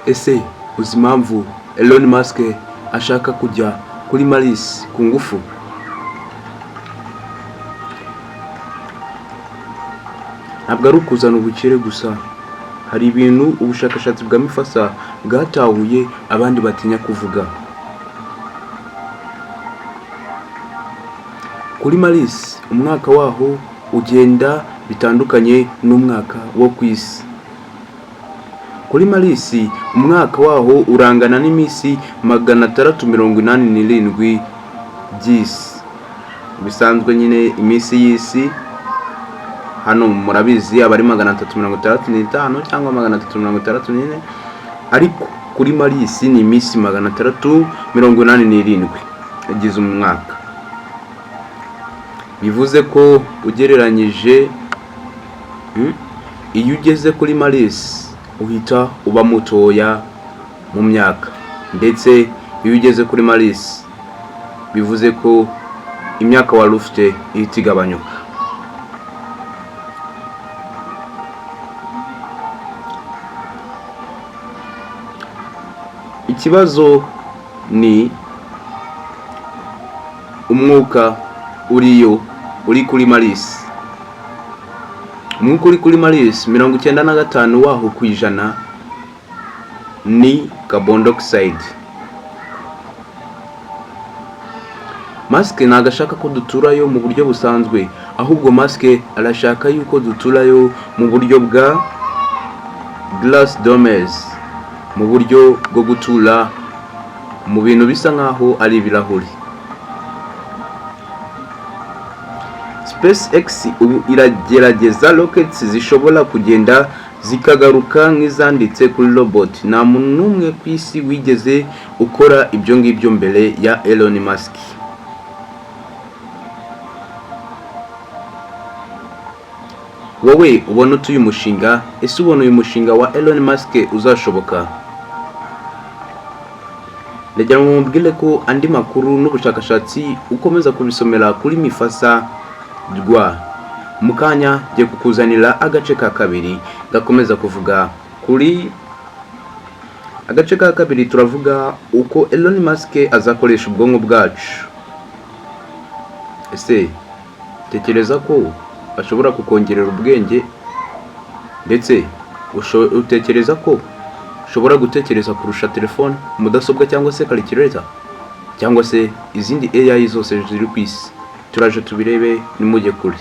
Ese uzi impamvu Elon Musk ashaka kujya kuri Mars ku ngufu? Ntabwo ari ukuzana ubukire gusa, hari ibintu ubushakashatsi bwa Mifasa bwatahuye abandi batinya kuvuga. Kuri Mars umwaka waho ugenda bitandukanye n'umwaka wo ku isi. Kuri Mars umwaka waho urangana n'iminsi 687 by'isi. Bisanzwe nyine iminsi y'isi hano murabizi abari 365 cyangwa 364, ariko kuri Mars ni iminsi 687 yagize umwaka. Bivuze ko ugereranyije iyo ugeze kuri Mars uhita uba mutoya mu myaka, ndetse iyo ugeze kuri Mars bivuze ko imyaka wari ufite ihita igabanyuka. Ikibazo ni umwuka uri kuri Mars. Umwuka uri kuri Mars 95 waho kwijana ni carbon dioxide. Musk ntago ashaka ko duturayo mu buryo busanzwe, ahubwo Musk arashaka yuko duturayo mu buryo bwa glass domes, mu buryo bwo gutura mu bintu bisa nkaho ari ibirahuri. SpaceX ubu iragerageza rockets zishobora kugenda zikagaruka nk'izanditse kuri robot. Nta muntu n'umwe ku isi wigeze ukora ibyo ngibyo mbere ya Elon Musk. Wowe ubona utuye umushinga, ese ubona uyu mushinga wa Elon Musk uzashoboka? Ndagira ngo mubwire ko andi makuru n'ubushakashatsi ukomeza kubisomera kuri Mifasa Rwa. Mukanya ngiye kukuzanira agace ka kabiri gakomeza kuvuga kuri agace ka kabiri. Turavuga uko Elon Musk azakoresha ubwonko bwacu. Ese tekereza ko ashobora kukongerera ubwenge, ndetse utekereza ko ushobora gutekereza kurusha telefone, mudasobwa cyangwa se calculator cyangwa se izindi AI zose ziri ku isi? Turaje tubirebe, nimujye kuri